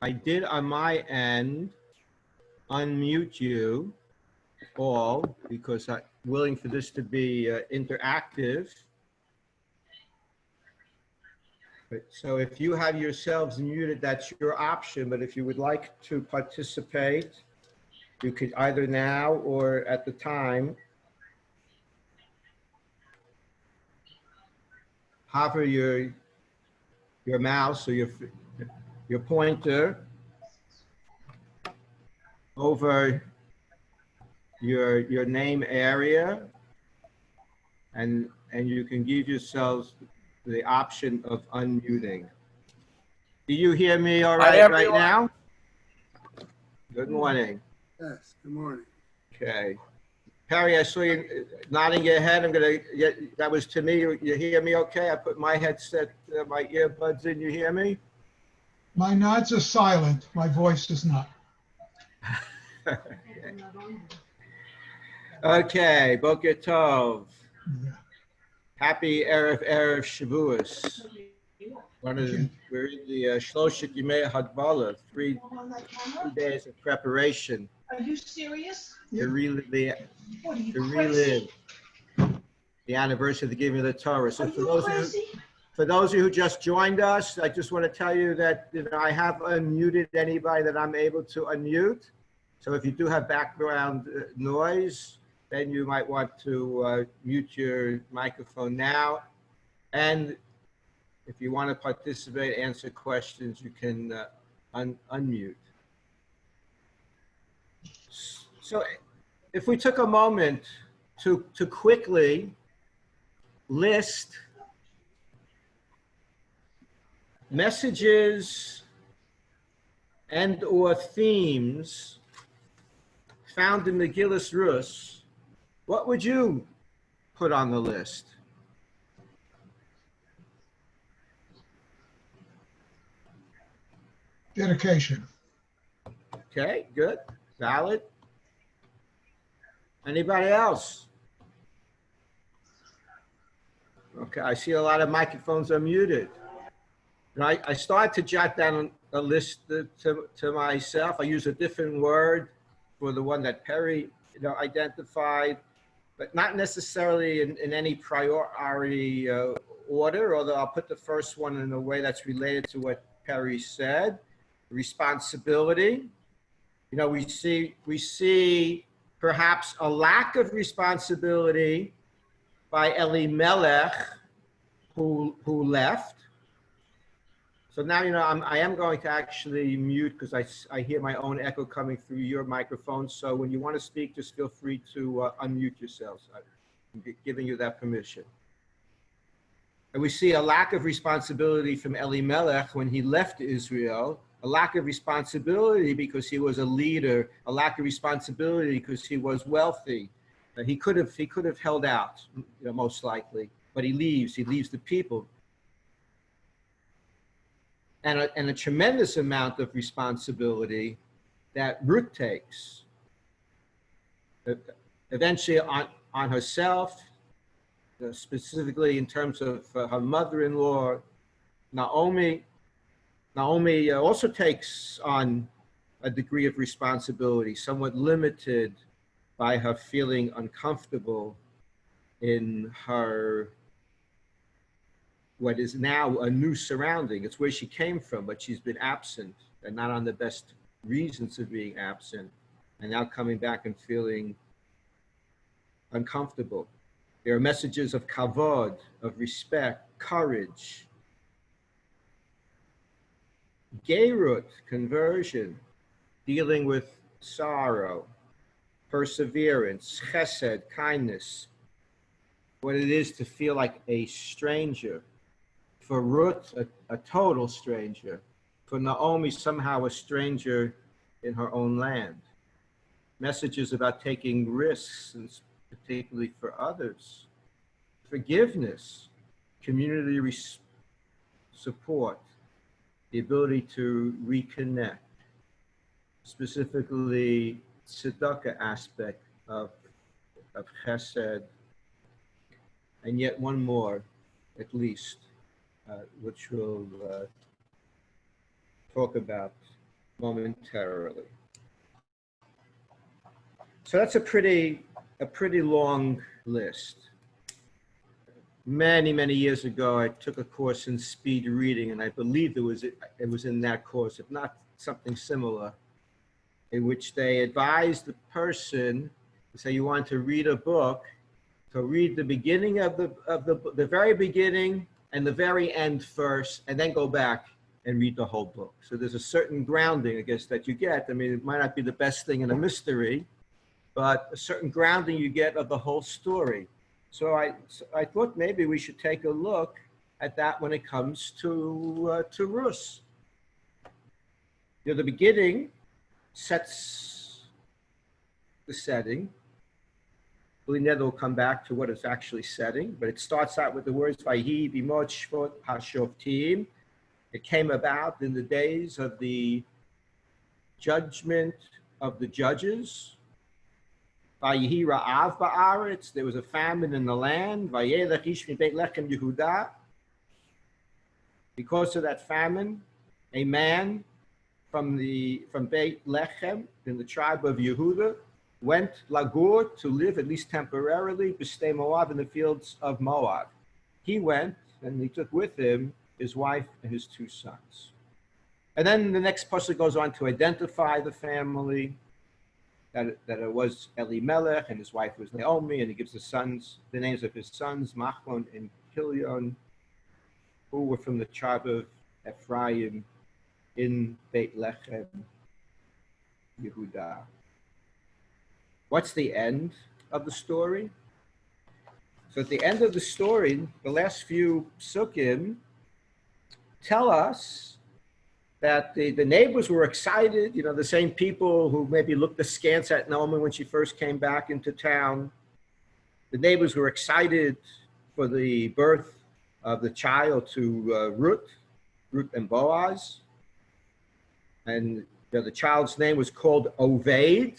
I did on my end unmute you all because I'm willing for this to be interactive. So if you have yourselves muted, that's your option. But if you would like to participate, you could either now or at the time hover your mouse or your pointer over your name area, and you can give yourselves the option of unmuting. Do you hear me all right now? Good morning. Yes, good morning. Okay. Perry, I saw you nodding your head. I'm gonna get, that was to me. You hear me okay? I put my headset, my earbuds in. You hear me? My nods are silent. My voice is not. Okay, Boker Tov. Yeah. Happy Erev Shavuos. We're in the Shloshit Yimei Hadbala, three days of preparation. Are you serious? To relive What are you, crazy? the anniversary of the giving of the Torah. So Are you crazy? for those of you who just joined us, I just want to tell you that I have unmuted anybody that I'm able to unmute. So if you do have background noise, then you might want to mute your microphone now. And if you want to participate, answer questions, you can unmute. So if we took a moment to quickly list messages and or themes found in Megillus Rus, what would you put on the list? Dedication. Okay, good, valid. Anybody else? Okay, I see a lot of microphones are muted. And I started to jot down a list to myself. I use a different word for the one that Perry identified, but not necessarily in any priority order, although I'll put the first one in a way that's related to what Perry said. Responsibility. We see perhaps a lack of responsibility by Elimelech, who left. So now, I am going to actually mute because I hear my own echo coming through your microphone. So when you want to speak, just feel free to unmute yourselves. I'm giving you that permission. And we see a lack of responsibility from Elimelech when he left Israel, a lack of responsibility because he was a leader, a lack of responsibility because he was wealthy. He could have held out, most likely, but he leaves the people. And a tremendous amount of responsibility that Ruth takes, eventually on herself, specifically in terms of her mother-in-law, Naomi. Naomi also takes on a degree of responsibility, somewhat limited by her feeling uncomfortable in her what is now a new surrounding. It's where she came from, but she's been absent and not on the best reasons of being absent, and now coming back and feeling uncomfortable. There are messages of kavod, of respect, courage, gerut, conversion, dealing with sorrow, perseverance, chesed, kindness, what it is to feel like a stranger. For Ruth, a total stranger. For Naomi, somehow a stranger in her own land. Messages about taking risks, and particularly for others. Forgiveness, community support, the ability to reconnect. Specifically, tzedakah aspect of chesed. And yet one more, at least, which we'll talk about momentarily. So that's a pretty long list. Many years ago, I took a course in speed reading, and I believe it was in that course, if not something similar, in which they advised the person, say you want to read a book, to read the beginning of the very beginning and the very end first, and then go back and read the whole book. So there's a certain grounding, I guess, that you get. I mean, it might not be the best thing in a mystery, but a certain grounding you get of the whole story. So I thought maybe we should take a look at that when it comes to Rus. You know, the beginning sets the setting. Never will come back to what it's actually setting, but it starts out with the words Vayhi bimot shvot hashoftim. It came about in the days of the judgment of the judges. Vayhi ra'av ba'aretz. There was a famine in the land. Vayelech ish mi beit lechem Yehuda. Because of that famine, a man from Beit Lechem in the tribe of Yehuda went Lagur to live, at least temporarily, B'stei Moab, in the fields of Moab. He went and he took with him his wife and his 2 sons. And then the next pasuk goes on to identify the family, that it was Elimelech and his wife was Naomi, and he gives the names of his sons, Machlon and Kilion, who were from the tribe of Ephraim in Beit Lechem, Yehuda. What's the end of the story? So at the end of the story, the last few psukim tell us that the neighbors were excited, you know, the same people who maybe looked askance at Naomi when she first came back into town. The neighbors were excited for the birth of the child to Ruth and Boaz. And you know, the child's name was called Oved.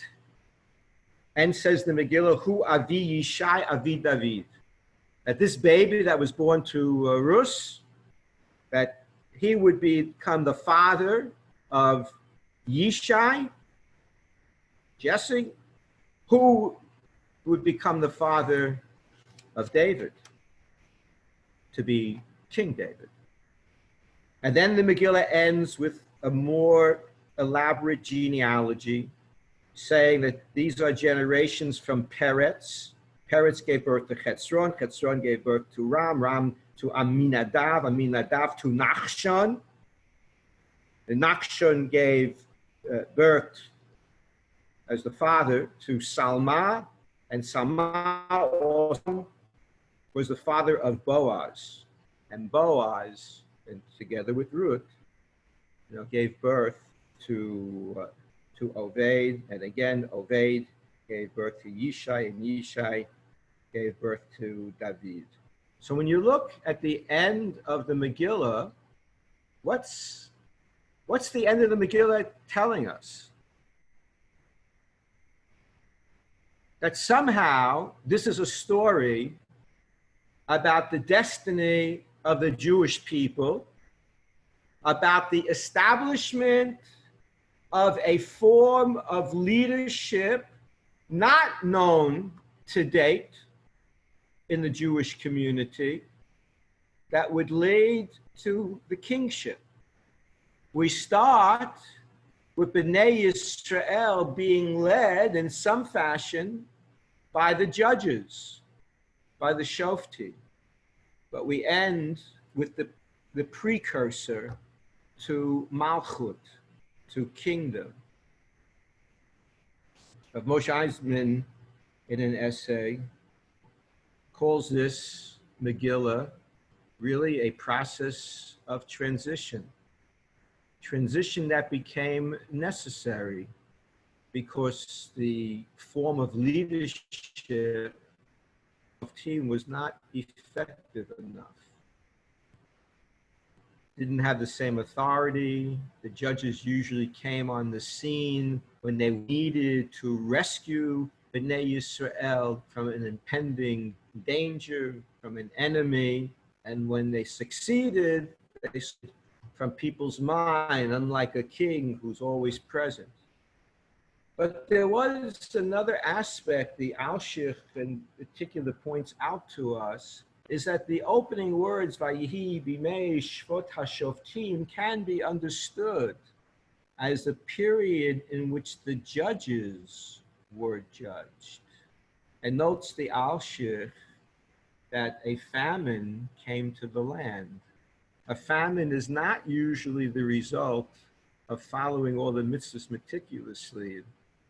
And says the Megillah, Hu Avi Yishai Avi David. That this baby that was born to Rus, that he would become the father of Yishai, Jesse, who would become the father of David, to be King David. And then the Megillah ends with a more elaborate genealogy, saying that these are generations from Peretz. Peretz gave birth to Chetzron. Chetzron gave birth to Ram. Ram to Aminadav. Aminadav to Nachshon. And Nachshon gave birth as the father to Salma. And Salma also was the father of Boaz. And Boaz, and together with Ruth, you know, gave birth to Oved, and again, Oved gave birth to Yishai, and Yishai gave birth to David. So when you look at the end of the Megillah, what's the end of the Megillah telling us? That somehow this is a story about the destiny of the Jewish people, about the establishment of a form of leadership not known to date in the Jewish community that would lead to the kingship. We start with Bnei Yisrael being led in some fashion by the judges, by the Shoftim, but we end with the precursor to Malchut, to kingdom. Of Moshe Eisman, in an essay, calls this Megillah really a process of transition. Transition that became necessary because the form of leadership of team was not effective enough. Didn't have the same authority. The judges usually came on the scene when they needed to rescue Bnei Yisrael from an impending danger, from an enemy. And when they succeeded, they from people's mind, unlike a king who's always present. But there was another aspect the Alshich in particular points out to us, is that the opening words, Vayihi bimei shvot hashoftim, can be understood as the period in which the judges were judged. And notes the Alshich that a famine came to the land. A famine is not usually the result of following all the mitzvahs meticulously,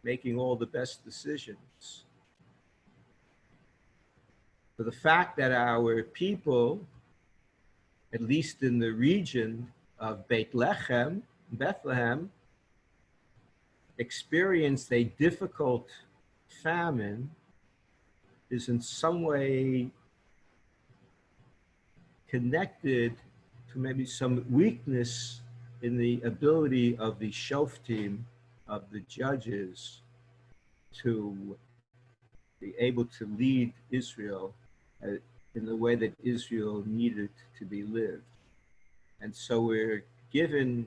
making all the best decisions. But the fact that our people, at least in the region of Bethlehem, experienced a difficult famine is in some way connected to maybe some weakness in the ability of the shoftim, of the judges, to be able to lead Israel in the way that Israel needed to be lived. And so we're given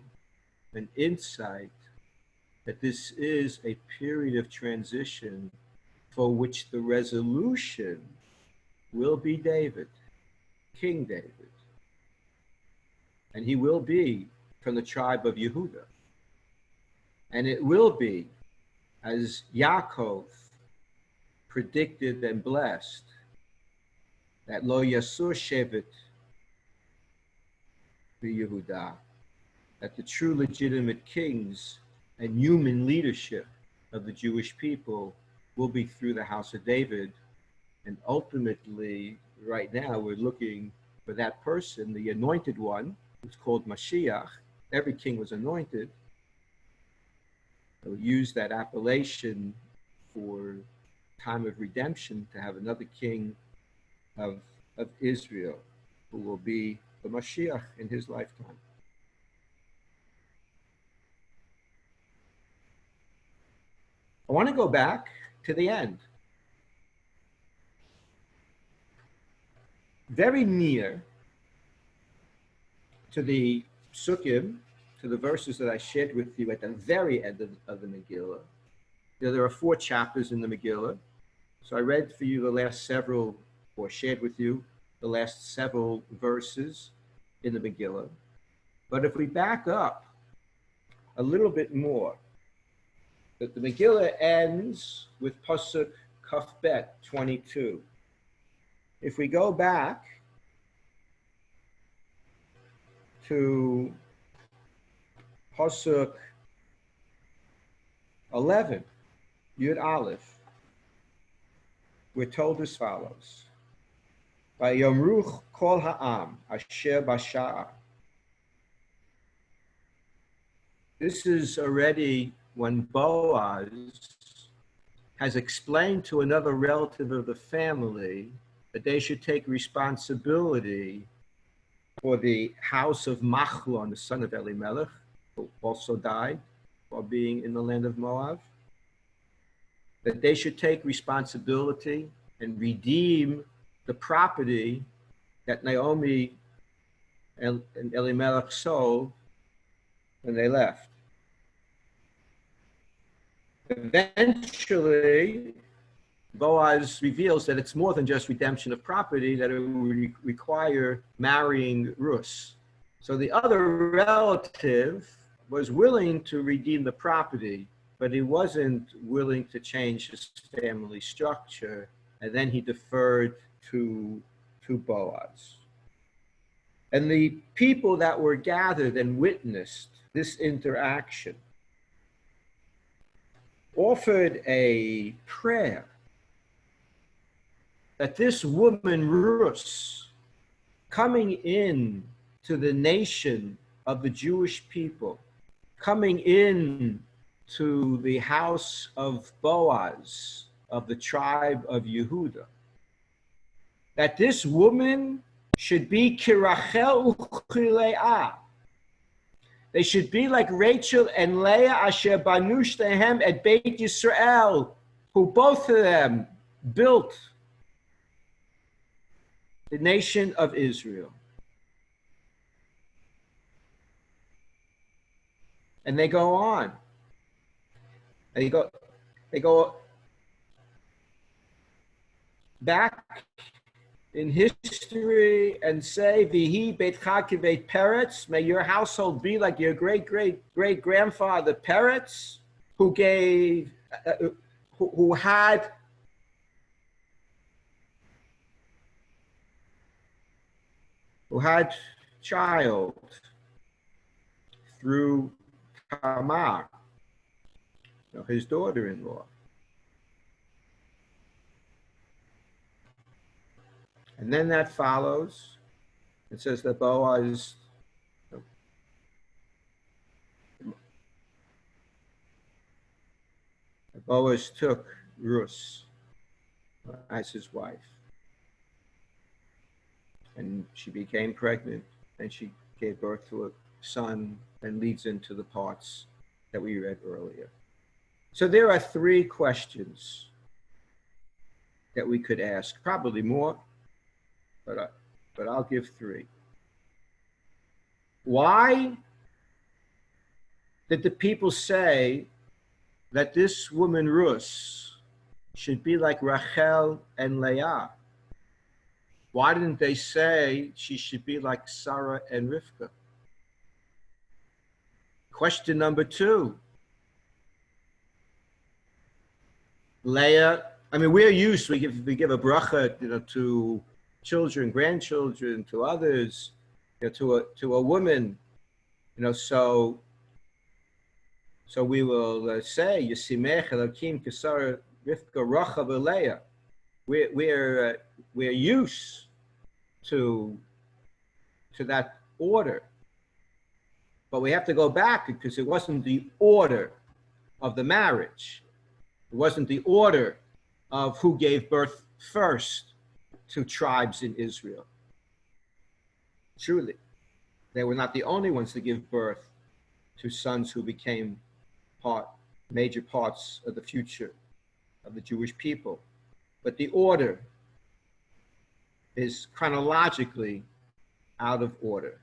an insight that this is a period of transition for which the resolution will be David, King David. And he will be from the tribe of Yehuda. And it will be, as Yaakov predicted and blessed, that Lo Yasur Shevet Yehuda, that the true legitimate kings and human leadership of the Jewish people will be through the house of David. And ultimately, right now, we're looking for that person, the anointed one, who's called Mashiach. Every king was anointed. They'll use that appellation for time of redemption to have another king of Israel who will be the Mashiach in his lifetime. I want to go back to the end. Very near to the psukim, to the verses that I shared with you at the very end of the Megillah. There are 4 chapters in the Megillah. So I read for you the last several, or shared with you the last several verses in the Megillah. But if we back up a little bit more, that the Megillah ends with Pasuk Kafbet 22. If we go back to Pasuk 11, Yud Aleph, we're told as follows: Vayomruch kol ha'am asher basha'ah. This is already when Boaz has explained to another relative of the family that they should take responsibility for the house of Machlon, the son of Elimelech, who also died while being in the land of Moab, that they should take responsibility and redeem the property that Naomi and Elimelech sold when they left. Eventually, Boaz reveals that it's more than just redemption of property, that it would require marrying Rus. So the other relative was willing to redeem the property, but he wasn't willing to change his family structure, and then he deferred to Boaz. And the people that were gathered and witnessed this interaction offered a prayer that this woman, Rus, coming in to the nation of the Jewish people, coming in to the house of Boaz, of the tribe of Yehuda, that this woman should be kirachel uchileah. They should be like Rachel and Leah, asher banu shtehem et Beit Yisrael, who both of them built the nation of Israel. And they go on. They go back in history and say, Vihi Beitcha Kibeit Peretz, may your household be like your great grandfather Peretz, who gave, who had child through Tamar, his daughter-in-law. And then that follows. It says that Boaz took Rus as his wife. And she became pregnant, and she gave birth to a son, and leads into the parts that we read earlier. So there are three questions that we could ask, probably more, but I'll give three. Why did the people say that this woman Rus should be like Rachel and Leah? Why didn't they say she should be like Sarah and Rivka? Question number two. Leah, I mean, we're used, we give a bracha, to children, grandchildren, to others, to a woman, so we will say, Yisimech Elokim Kesara Rivka Rachel v'Leah. We're used to that order, but we have to go back because it wasn't the order of the marriage. It wasn't the order of who gave birth first to tribes in Israel. Truly, they were not the only ones to give birth to sons who became major parts of the future of the Jewish people. But the order is chronologically out of order.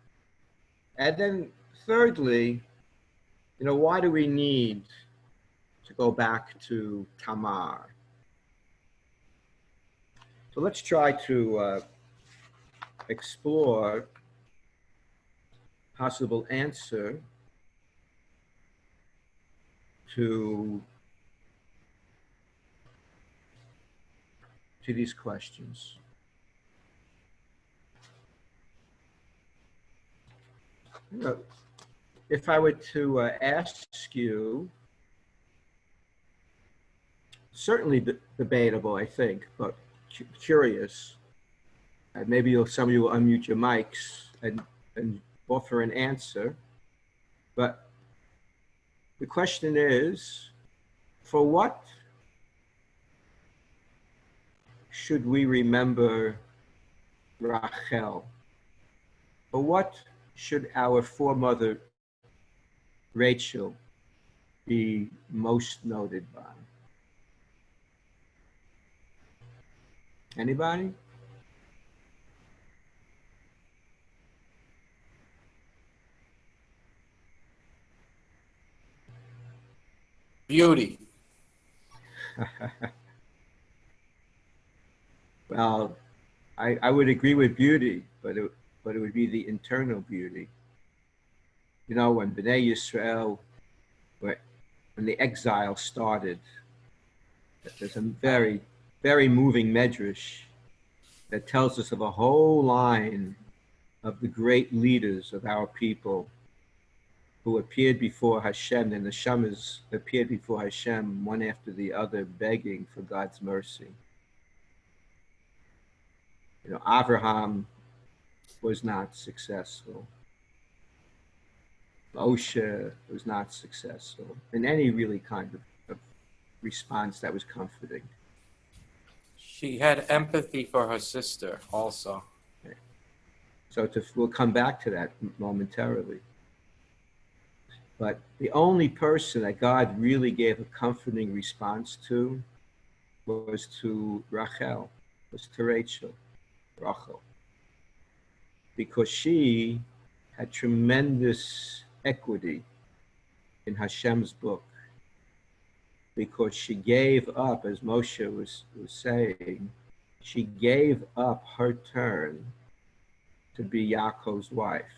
And then thirdly, why do we need to go back to Tamar? So let's try to explore possible answer to these questions. If I were to ask you, certainly debatable, I think, but curious, maybe some of you will unmute your mics and offer an answer. But the question is, for what should we remember Rachel? Or what should our foremother Rachel be most noted by? Anybody? Beauty. Well, I would agree with beauty, but it would be the internal beauty. When Bnei Yisrael, when the exile started, there's a very, very moving medrash that tells us of a whole line of the great leaders of our people who appeared before Hashem, and the Shamas appeared before Hashem one after the other, begging for God's mercy. Abraham was not successful. Moshe was not successful in any really kind of response that was comforting. She had empathy for her sister also. Okay. So we'll come back to that momentarily. But the only person that God really gave a comforting response to was to Rachel, was to Rachel. Because she had tremendous equity in Hashem's book, because she gave up, as Moshe was saying, she gave up her turn to be Yaakov's wife.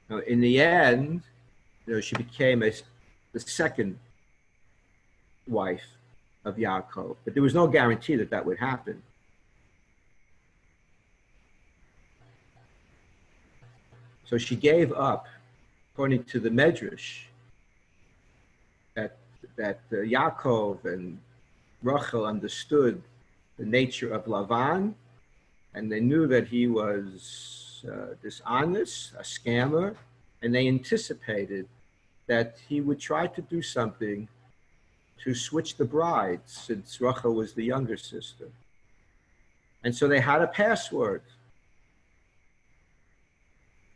Now, in the end, she became the second wife of Yaakov, but there was no guarantee that that would happen. So she gave up, according to the Medrash, that Yaakov and Rachel understood the nature of Lavan, and they knew that he was dishonest, a scammer, and they anticipated that he would try to do something to switch the brides, since Rachel was the younger sister. And so they had a password.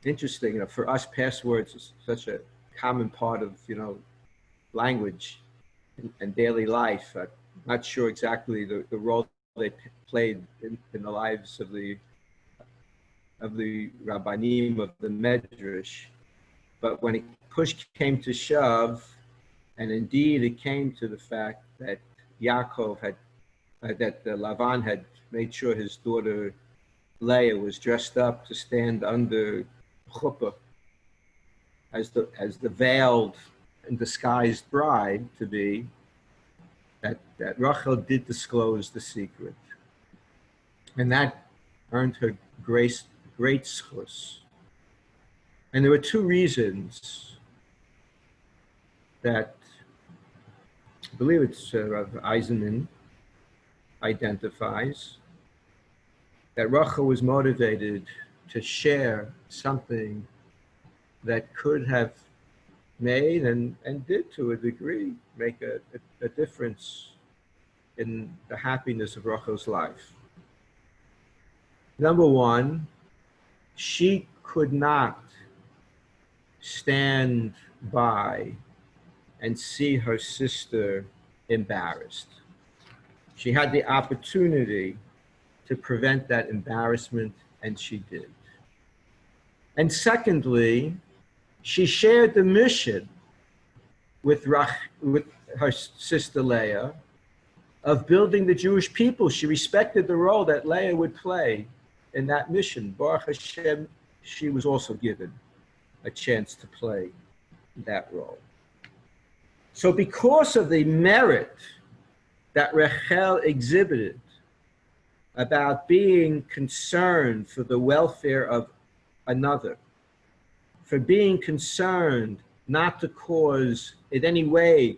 Interesting, for us, passwords is such a common part of, language and daily life. I'm not sure exactly the role they played in the lives of the Rabbanim of the Medrash. But when push came to shove, and indeed it came to the fact that Yaakov that Lavan had made sure his daughter Leah was dressed up to stand under chuppah as the veiled and disguised bride to be, that Rachel did disclose the secret. And that earned her great schus. And there were two reasons that, I believe it's Rav Eisenman identifies, that Rachel was motivated to share something that could have made and did, to a degree, make a difference in the happiness of Rachel's life. Number one, she could not stand by and see her sister embarrassed. She had the opportunity to prevent that embarrassment, and she did. And secondly, she shared the mission with her sister Leah of building the Jewish people. She respected the role that Leah would play in that mission. Baruch Hashem, she was also given a chance to play that role. So because of the merit that Rachel exhibited about being concerned for the welfare of another, for being concerned not to cause in any way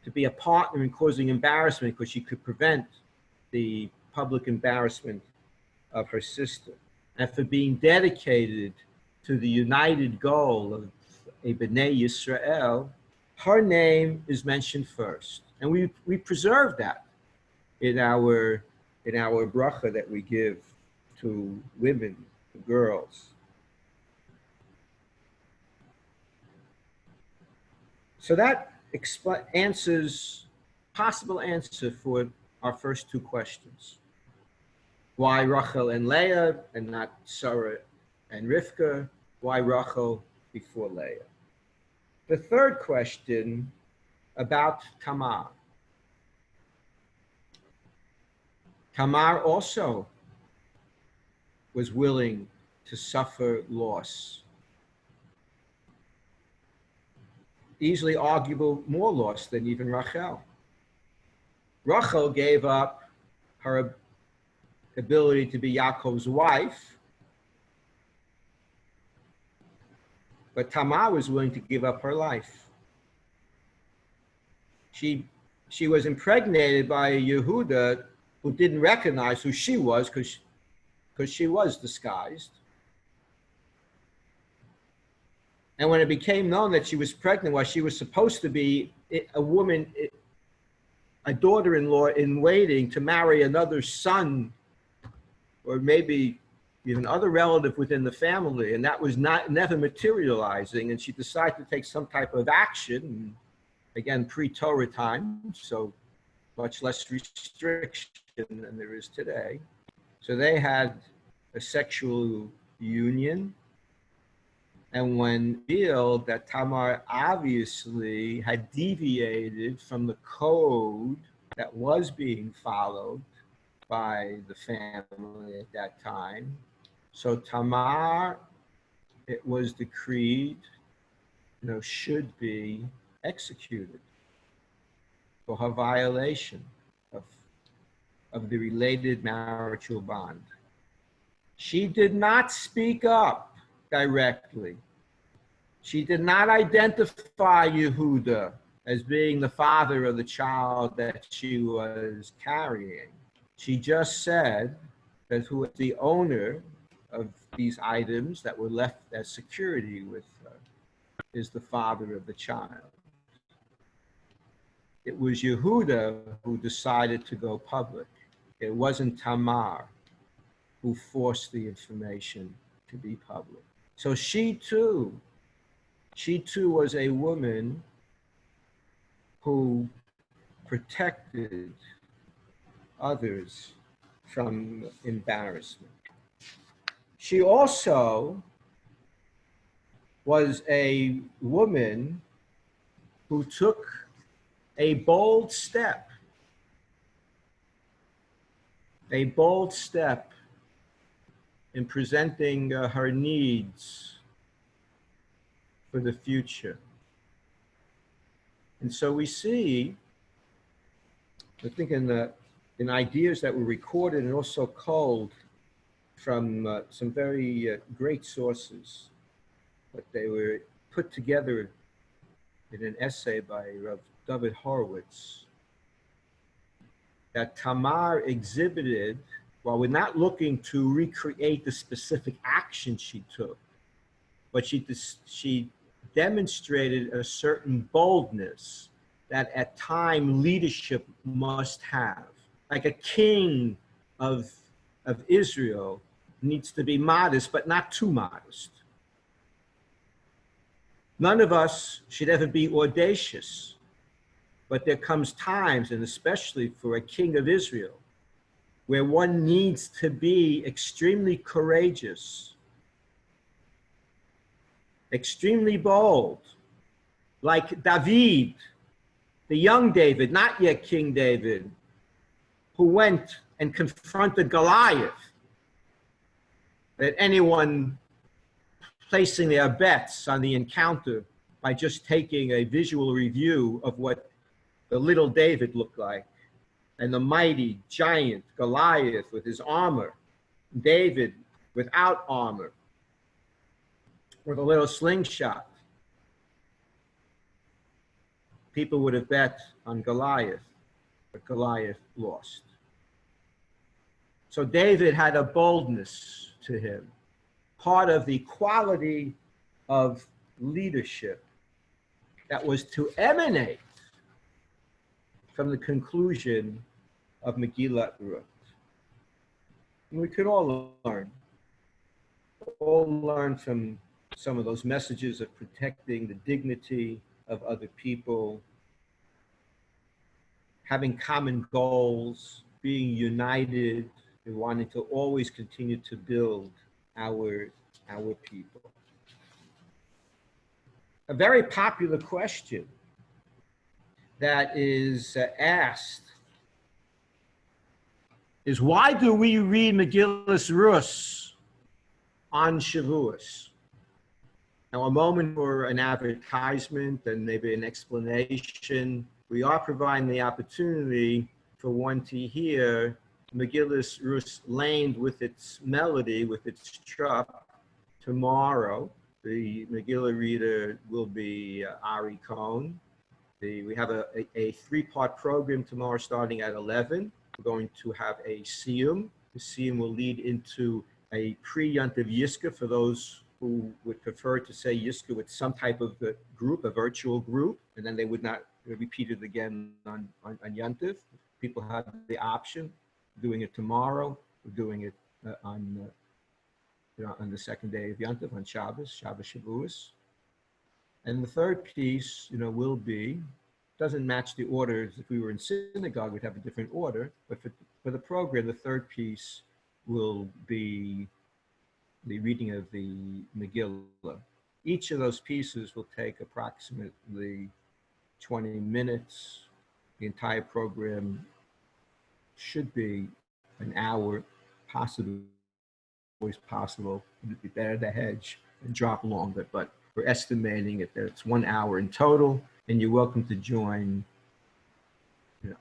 to be a partner in causing embarrassment, because she could prevent the public embarrassment of her sister, and for being dedicated to the united goal of a B'nai Yisrael, her name is mentioned first. And we preserve that in our bracha that we give to women, to girls. So that possible answer for our first two questions. Why Rachel and Leah and not Sarah and Rivka? Why Rachel before Leah? The third question about Tamar. Tamar also was willing to suffer loss. Easily arguable more loss than even Rachel. Rachel gave up her ability to be Yaakov's wife, but Tamar was willing to give up her life. She was impregnated by a Yehuda who didn't recognize who she was because she was disguised. And when it became known that she was pregnant, while she was supposed to be a woman, a daughter-in-law in waiting to marry another son, or maybe even other relative within the family, and that was never materializing, and she decided to take some type of action, again, pre-Torah time, so much less restriction than there is today. So they had a sexual union, And when revealed that Tamar obviously had deviated from the code that was being followed by the family at that time, so Tamar, it was decreed, should be executed for her violation of the related marital bond. She did not speak up directly. She did not identify Yehuda as being the father of the child that she was carrying. She just said that who was the owner of these items that were left as security with her is the father of the child. It was Yehuda who decided to go public. It wasn't Tamar who forced the information to be public. So she too was a woman who protected others from embarrassment. She also was a woman who took a bold step in presenting her needs for the future. And so we see, I think in ideas that were recorded and also culled from some very great sources, but they were put together in an essay by Rav David Horowitz, that Tamar exhibited, while we're not looking to recreate the specific action she took, but she demonstrated a certain boldness that at time leadership must have. Like a king of Israel needs to be modest, but not too modest. None of us should ever be audacious, but there comes times, and especially for a king of Israel, where one needs to be extremely courageous, extremely bold, like David, the young David, not yet King David, who went and confronted Goliath, that anyone placing their bets on the encounter by just taking a visual review of what the little David looked like, and the mighty giant Goliath with his armor, David without armor, with a little slingshot. People would have bet on Goliath, but Goliath lost. So David had a boldness to him, part of the quality of leadership that was to emanate from the conclusion of Megillat Ruth. And we could all learn from some of those messages of protecting the dignity of other people, having common goals, being united, and wanting to always continue to build our people. A very popular question that is asked is, why do we read Megillas Rus on Shavuot? Now, a moment for an advertisement and maybe an explanation. We are providing the opportunity for one to hear Megillas Rus lamed with its melody, with its truck, tomorrow. The Megillah reader will be Ari Cohn. We have a three-part program tomorrow starting at 11. We're going to have a siyum. The siyum will lead into a pre-yontiv Yasgur for those who would prefer to say Yasgur with some type of group, a virtual group, and then they would not repeat it again on yontiv. People have the option of doing it tomorrow. We're doing it on the second day of yontiv, on Shabbos Shavuos. And the third piece, will be, doesn't match the orders. If we were in synagogue, we'd have a different order. But for the program, the third piece will be the reading of the Megillah. each of those pieces will take approximately 20 minutes. The entire program should be an hour, possibly, always possible. It'd be better to hedge and drop longer, but we're estimating it that it's 1 hour in total, and you're welcome to join, you know,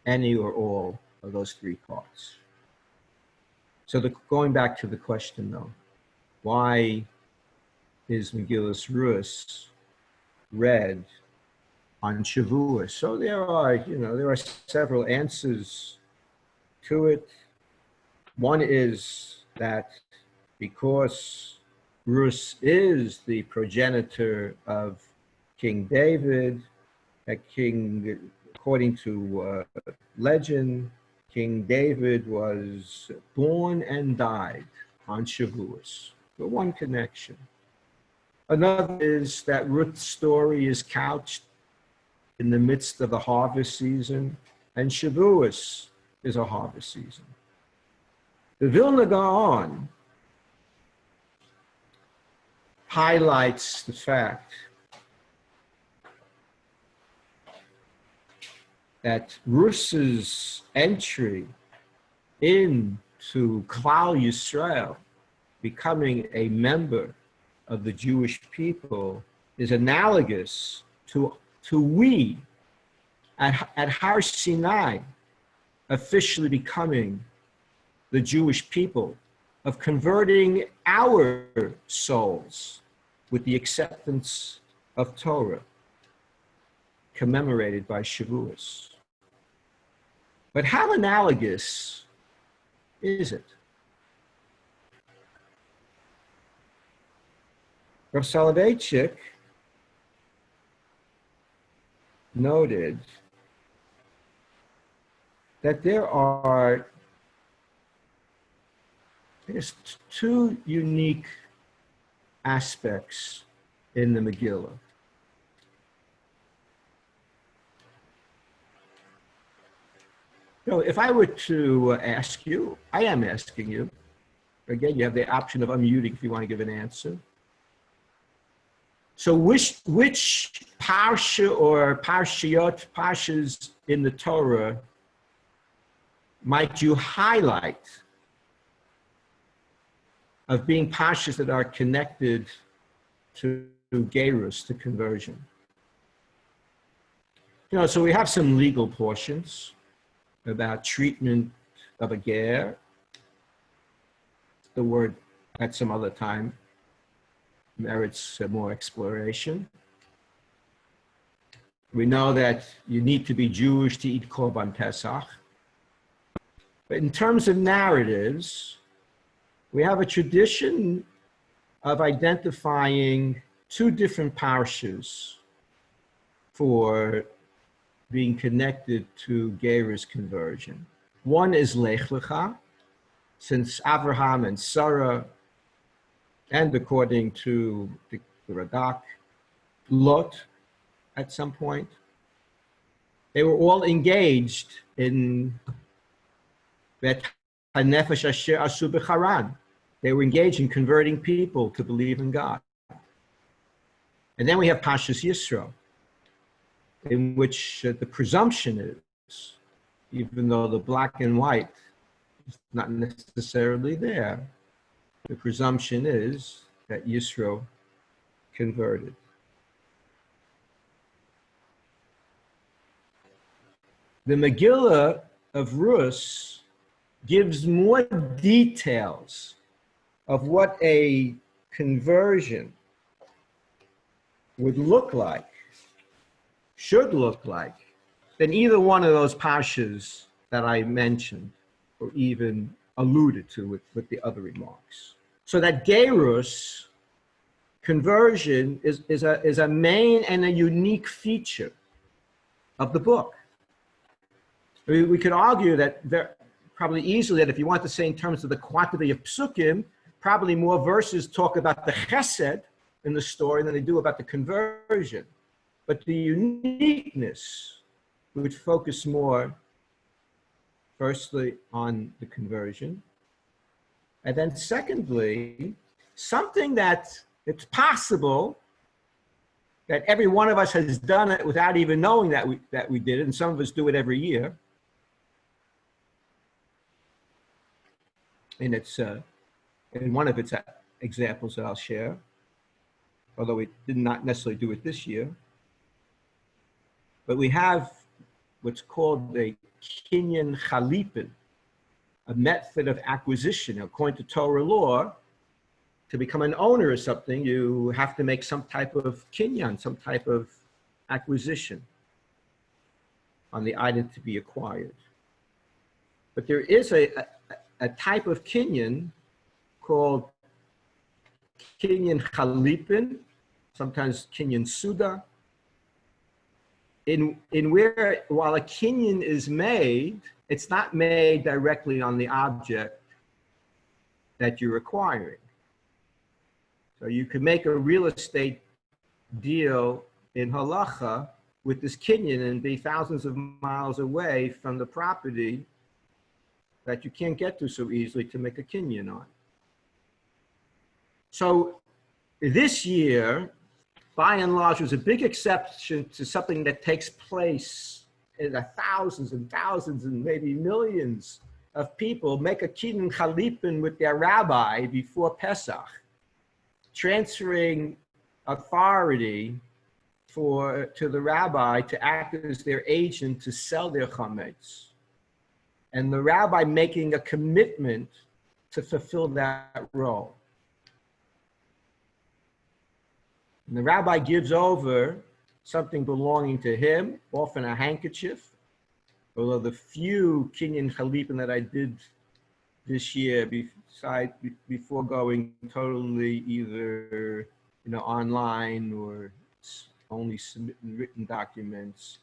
any or all of those 3 parts. So going back to the question though, why is Megillas Rus read on Shavuot? So there are several answers to it. One is that because Rus is the progenitor of King David, according to legend, King David was born and died on Shavuot. But one connection. Another is that Ruth's story is couched in the midst of the harvest season, and Shavuot is a harvest season. The Vilna Gaon highlights the fact that Rus's entry into Klal Yisrael, becoming a member of the Jewish people, is analogous to we at Har Sinai officially becoming the Jewish people, of converting our souls with the acceptance of Torah, commemorated by Shavuot. But how analogous is it? Rav Soloveitchik noted that there's 2 unique aspects in the Megillah. If I were to ask you, I am asking you, again, you have the option of unmuting if you want to give an answer. So which parsha or parshas in the Torah might you highlight of being parshas that are connected to gerus, to conversion? So we have some legal portions about treatment of a ger. The word at some other time merits more exploration. We know that you need to be Jewish to eat Korban Pesach. But in terms of narratives, we have a tradition of identifying 2 different parshas for being connected to gerus conversion. One is Lech Lecha, since Abraham and Sarah, and according to the Radak, Lot, at some point, they were all engaged in that Hanefesh Asher Asu B'Charan. They were engaged in converting people to believe in God. And then we have Pashas Yisro, in which the presumption is, even though the black and white is not necessarily there, the presumption is that Yisro converted. The Megillah of Rus gives more details of what a conversion would look like, should look like, than either one of those parshas that I mentioned or even alluded to with the other remarks. So that gerus, conversion, is a main and a unique feature of the book. We could argue that probably easily that if you want to say in terms of the quantity of psukim, probably more verses talk about the chesed in the story than they do about the conversion. But the uniqueness would focus more, firstly, on the conversion. And then secondly, something that It's possible that every one of us has done it without even knowing that we did it, and some of us do it every year. And it's in one of its examples that I'll share, although we did not necessarily do it this year. But we have what's called a kinyan chalipin, a method of acquisition. According to Torah law, to become an owner of something, you have to make some type of kinyan, some type of acquisition on the item to be acquired. But there is a type of kinyan called kinyan chalipin, sometimes kinyan suda, in where, while a kinyan is made, it's not made directly on the object that you're acquiring. So you could make a real estate deal in halacha with this kinyan and be thousands of miles away from the property that you can't get to so easily to make a kinyan on. So this year, by and large, was a big exception to something that takes place in thousands and thousands and maybe millions of people make a kinyan chalipin with their rabbi before Pesach, transferring authority to the rabbi to act as their agent to sell their chametz, and the rabbi making a commitment to fulfill that role. And the rabbi gives over something belonging to him, often a handkerchief, although the few kinyan chalipin that I did this year, before going totally either online or only submitting written documents,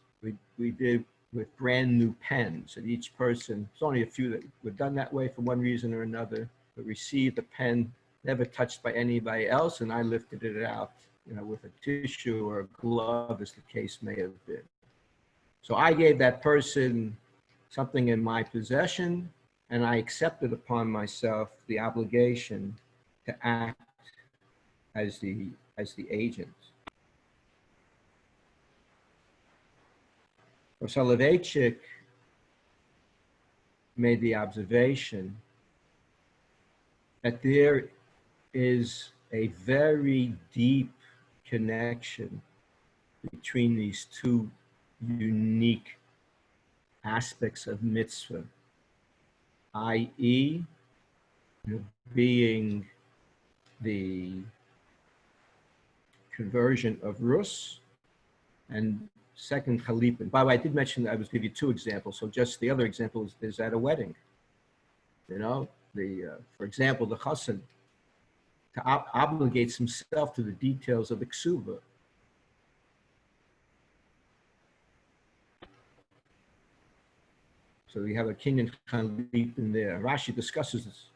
we did with brand new pens, and each person, there's only a few that were done that way for one reason or another, but received a pen never touched by anybody else, and I lifted it out with a tissue or a glove, as the case may have been. So I gave that person something in my possession, and I accepted upon myself the obligation to act as the agent. Soloveitchik made the observation that there is a very deep connection between these two unique aspects of mitzvah, i.e., being the conversion of Rus, and second, chalipin. By the way, I did mention that I was give you two examples. So just the other example is at a wedding. For example, the chassan obligates himself to the details of the ksuba. So we have a kinyan chalipin there. Rashi discusses this.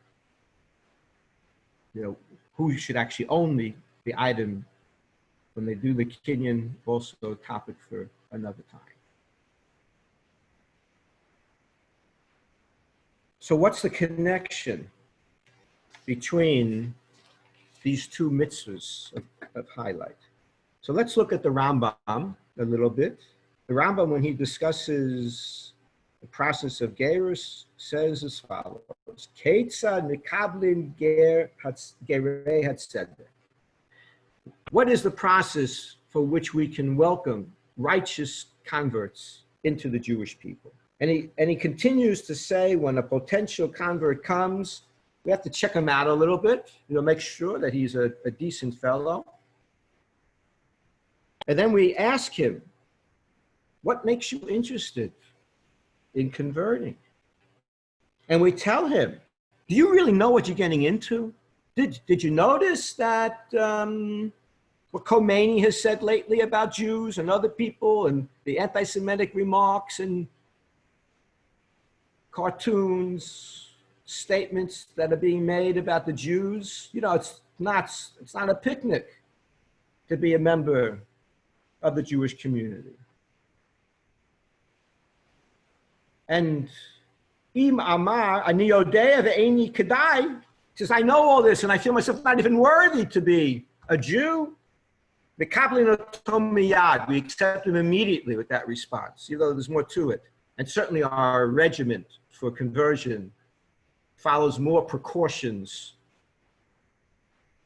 Who should actually own the item when they do the kinyan, also a topic for another time. So what's the connection between these two mitzvahs of highlight? So let's look at the Rambam a little bit. The Rambam, when he discusses the process of gerus, says as follows: Ketzad mikablin gerei hatzedek. What is the process for which we can welcome righteous converts into the Jewish people? And he continues to say, when a potential convert comes, we have to check him out a little bit, make sure that he's a decent fellow. And then we ask him, what makes you interested in converting? And we tell him, do you really know what you're getting into? Did you notice that what Khomeini has said lately about Jews and other people, and the anti-Semitic remarks and cartoons, statements that are being made about the Jews? It's not a picnic to be a member of the Jewish community. And Im Amar Ani Yodea ve'eni Kedai says, I know all this, and I feel myself not even worthy to be A Jew, the Kaplin Miyad, we accept him immediately with that response, even though there's more to it. And certainly our regiment for conversion follows more precautions,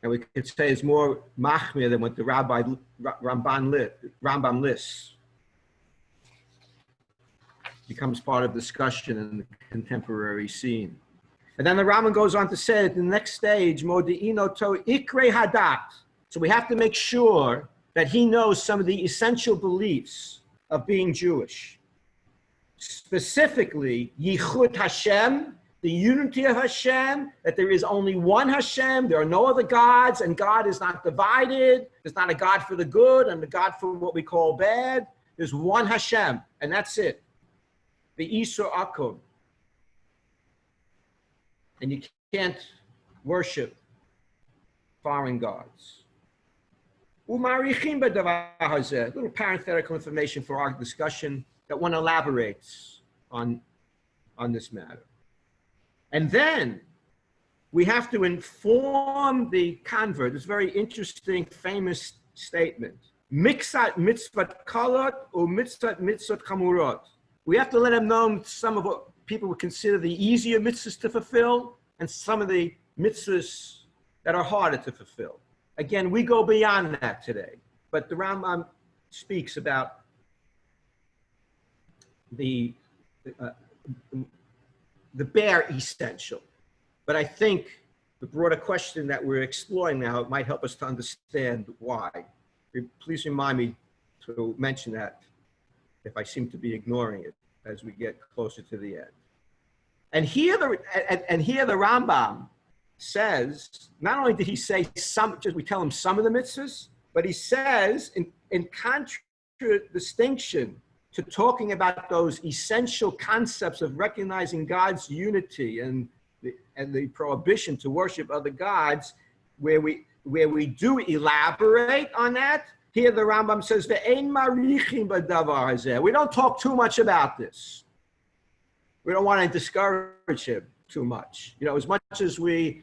and we could say is more machmir than what the Rambam lists. Becomes part of discussion in the contemporary scene. And then the Rambam goes on to say that the next stage, Modi'ino to Ikre Hadat. So we have to make sure that he knows some of the essential beliefs of being Jewish. Specifically, Yichud Hashem, the unity of Hashem, that there is only one Hashem, there are no other gods, and God is not divided. There's not a God for the good and a God for what we call bad. There's one Hashem, and that's it. The Isur Akum. And you can't worship foreign gods. Little parenthetical information for our discussion that one elaborates on this matter. And then we have to inform the convert, this very interesting, famous statement. Miksat mitzvot kalot or mitzvot chamurot. We have to let him know some of what people would consider the easier mitzvahs to fulfill and some of the mitzvahs that are harder to fulfill. Again, we go beyond that today, but the Rambam speaks about the bare essential. But I think the broader question that we're exploring now might help us to understand why. Please remind me to mention that if I seem to be ignoring it as we get closer to the end. And here the Rambam says, not only did he say some, just we tell him some of the mitzvahs, but he says in contradistinction to talking about those essential concepts of recognizing God's unity and the prohibition to worship other gods, where we do elaborate on that. Here the Rambam says, we don't talk too much about this. We don't want to discourage him too much. You know, as much as we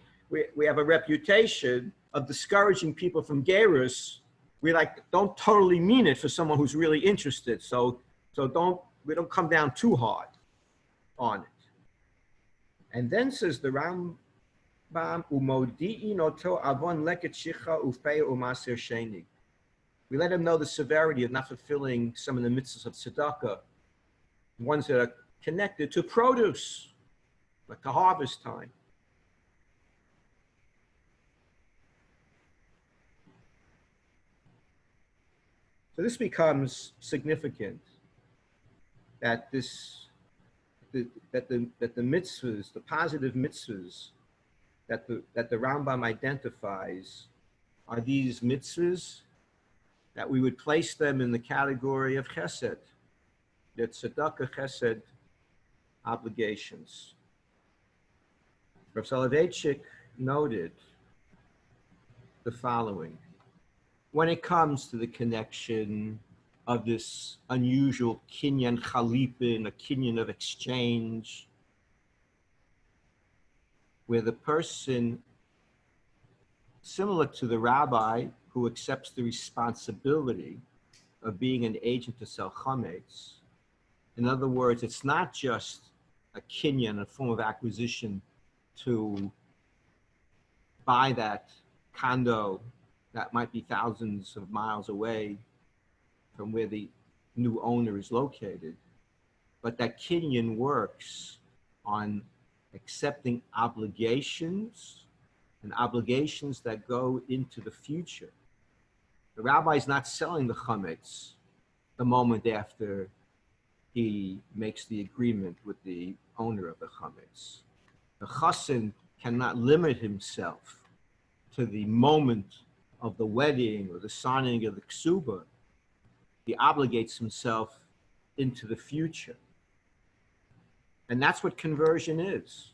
have a reputation of discouraging people from Gerus, we don't totally mean it for someone who's really interested. So we don't come down too hard on it. And then says the Rambam, we let him know the severity of not fulfilling some of the mitzvahs of tzedakah, ones that are connected to produce, like the harvest time. So this becomes significant that the mitzvahs, the positive mitzvahs that the Rambam identifies are these mitzvahs that we would place them in the category of chesed, the tzedakah chesed obligations. Rav Soloveitchik noted the following. When it comes to the connection of this unusual kinyan chalipin, a kinyan of exchange, where the person, similar to the rabbi who accepts the responsibility of being an agent to sell chametz. In other words, it's not just a kinyan, a form of acquisition to buy that condo that might be thousands of miles away from where the new owner is located, but that kinyan works on accepting obligations and obligations that go into the future. The rabbi is not selling the chametz the moment after he makes the agreement with the owner of the chametz. The chassan cannot limit himself to the moment of the wedding or the signing of the ksuba. He obligates himself into the future. And that's what conversion is.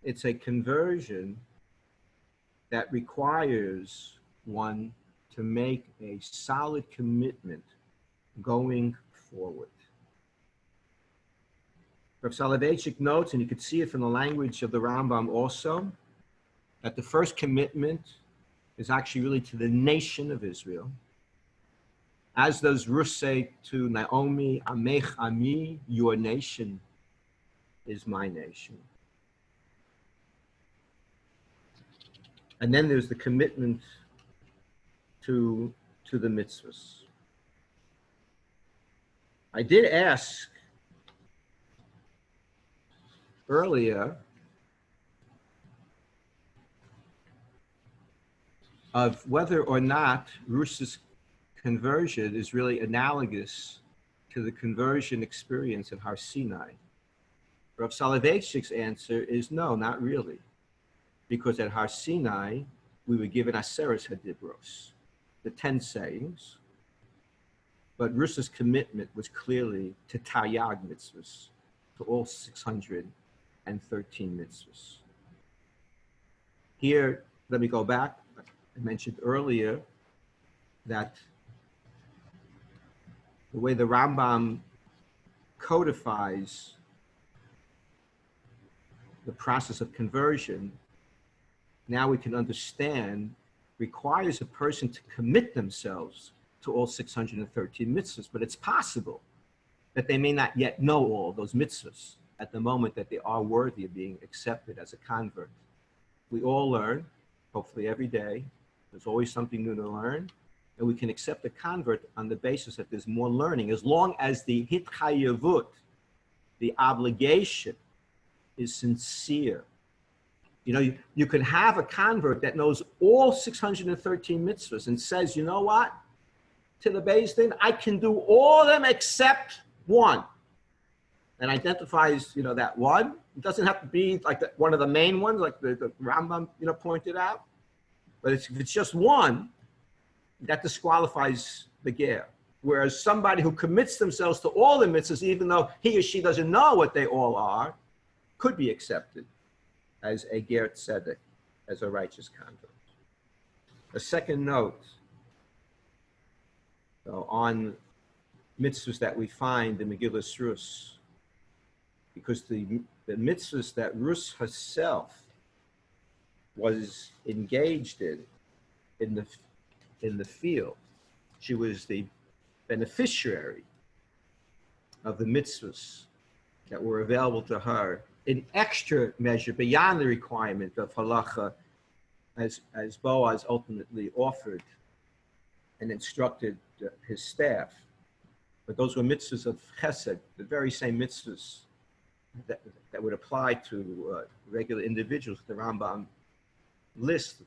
It's a conversion that requires one to make a solid commitment going forward. Rav Soloveitchik notes, and you could see it from the language of the Rambam also, that the first commitment is actually really to the nation of Israel. As does Ruth say to Naomi, Amech Ami, your nation is my nation. And then there's the commitment to the mitzvahs. I did ask earlier of whether or not Ruth's conversion is really analogous to the conversion experience at Har Sinai. Rav Soloveitchik's answer is no, not really. Because at Har Sinai, we were given Aseres Hadibros, the 10 sayings, but Ruth's commitment was clearly to Taryag mitzvahs, to all 613 mitzvahs. Here, let me go back. I mentioned earlier that the way the Rambam codifies the process of conversion, now we can understand, requires a person to commit themselves to all 613 mitzvahs, but it's possible that they may not yet know all those mitzvahs at the moment that they are worthy of being accepted as a convert. We all learn, hopefully every day. There's always something new to learn, and we can accept a convert on the basis that there's more learning, as long as the hitchayavut, the obligation, is sincere. You know, you can have a convert that knows all 613 mitzvahs and says, you know what, to the Beis Din, I can do all of them except one, and identifies, you know, that one. It doesn't have to be like one of the main ones, like the Rambam, you know, pointed out. But if it's just one, that disqualifies the ger. Whereas somebody who commits themselves to all the mitzvahs, even though he or she doesn't know what they all are, could be accepted as a ger tzedek, as a righteous convert. A second note on mitzvahs that we find in Megillas Rus, because the mitzvahs that Rus herself was engaged in the field, she was the beneficiary of the mitzvahs that were available to her in extra measure beyond the requirement of halacha, as Boaz ultimately offered and instructed his staff. But those were mitzvahs of chesed, the very same mitzvahs that would apply to regular individuals. The Rambam list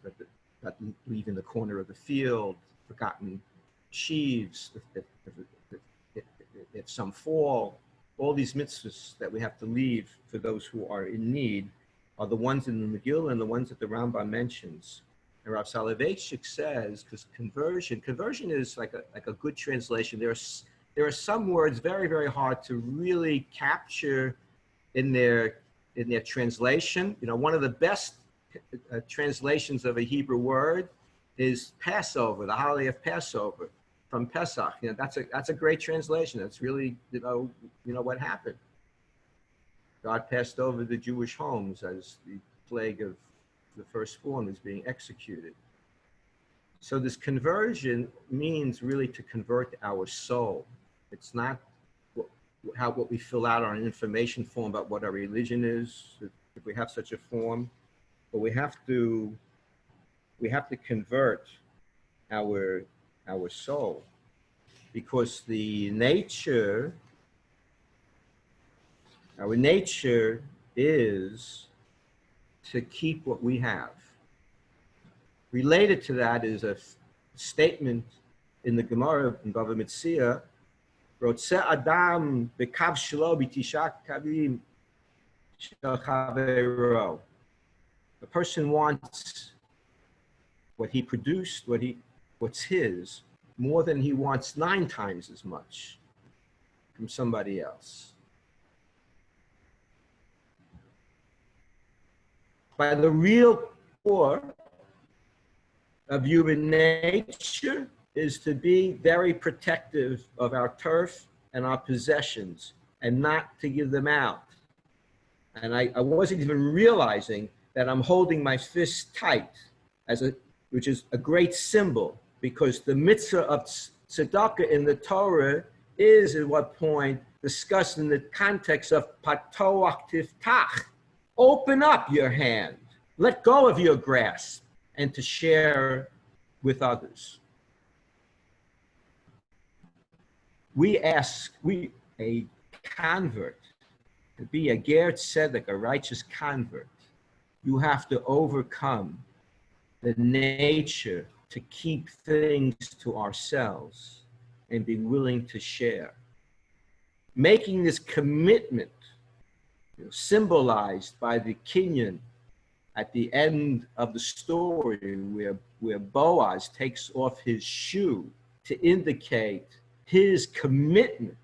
that leave in the corner of the field, forgotten sheaves, if some fall. All these mitzvahs that we have to leave for those who are in need are the ones in the Megillah and the ones that the Rambam mentions. And Rav Soloveitchik says, because conversion is like a good translation. There are some words very, very hard to really capture in their translation. You know, one of the best translations of a Hebrew word is Passover, the holiday of Passover, from Pesach. You know, that's a great translation. That's really, you know what happened. God passed over the Jewish homes as the plague of the firstborn was being executed. So this conversion means really to convert our soul. It's not what we fill out on an information form about what our religion is, if we have such a form, but we have to convert our soul, because our nature is to keep what we have. Related to that is a statement in the Gemara in Bava Metzia, Rotze Adam bekav shelo b'tisha kavim shel chaveiro. A person wants what he produced, what's his, more than he wants 9 times as much from somebody else. By the real core of human nature is to be very protective of our turf and our possessions and not to give them out. And I wasn't even realizing that I'm holding my fist tight as which is a great symbol, because the mitzvah of tzedakah in the Torah is at what point discussed in the context of patoach tiftach. Open up your hand, let go of your grasp, and to share with others. A convert, to be a ger tzedek, a righteous convert, you have to overcome the nature to keep things to ourselves and be willing to share. Making this commitment, symbolized by the kinyan at the end of the story where Boaz takes off his shoe to indicate his commitment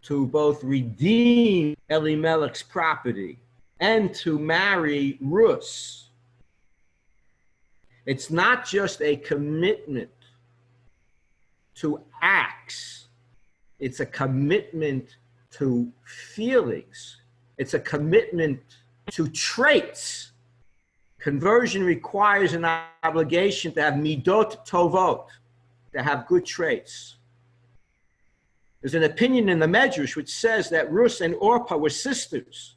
to both redeem Elimelech's property and to marry Rus. It's not just a commitment to acts. It's a commitment to feelings. It's a commitment to traits. Conversion requires an obligation to have midot tovot, to have good traits. There's an opinion in the Medrash which says that Rus and Orpah were sisters,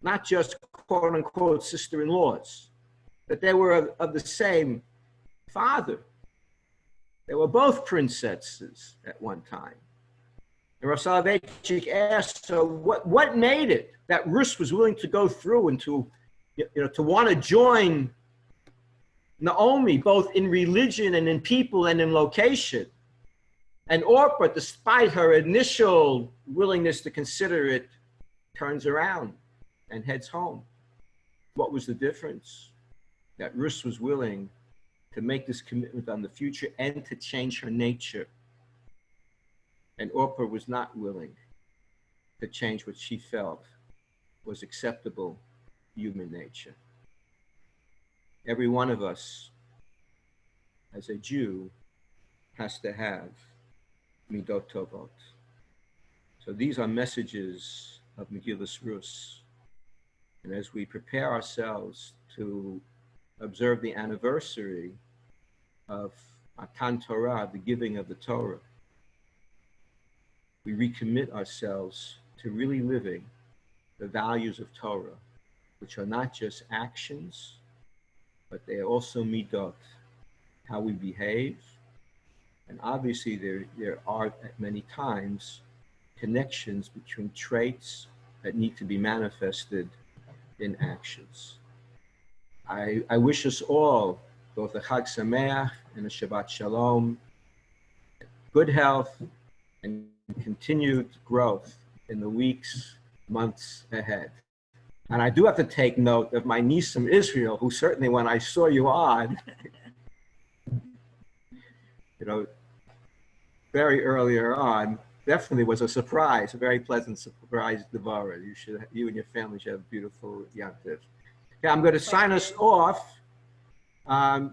not just quote unquote sister-in-laws, that they were of the same father. They were both princesses at one time. And Rav Soloveitchik asked, so what made it that Rus was willing to go through and to want to join Naomi, both in religion and in people and in location? And Orpah, despite her initial willingness to consider it, turns around and heads home. What was the difference? That Rus was willing to make this commitment on the future and to change her nature. And Orpah was not willing to change what she felt was acceptable human nature. Every one of us, as a Jew, has to have midot tovot. So these are messages of Megillas Rus. And as we prepare ourselves to observe the anniversary of Matan Torah, the giving of the Torah, we recommit ourselves to really living the values of Torah, which are not just actions, but they are also midot, how we behave. And obviously there are at many times connections between traits that need to be manifested in actions. I wish us all both a Chag Sameach and a Shabbat Shalom, good health and continued growth in the weeks, months ahead. And I do have to take note of my niece from Israel, who certainly, when I saw you on, very earlier on, definitely was a surprise, a very pleasant surprise, Devorah. You and your family should have a beautiful Yom Tov. Okay, I'm going to sign us off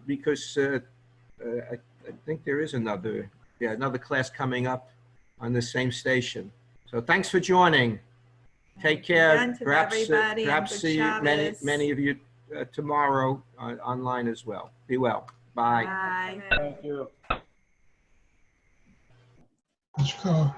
because I think there is another class coming up on the same station. So thanks for joining. Take care. Perhaps see many of you tomorrow online as well. Be well. Bye. Bye. Thank you. Let's go.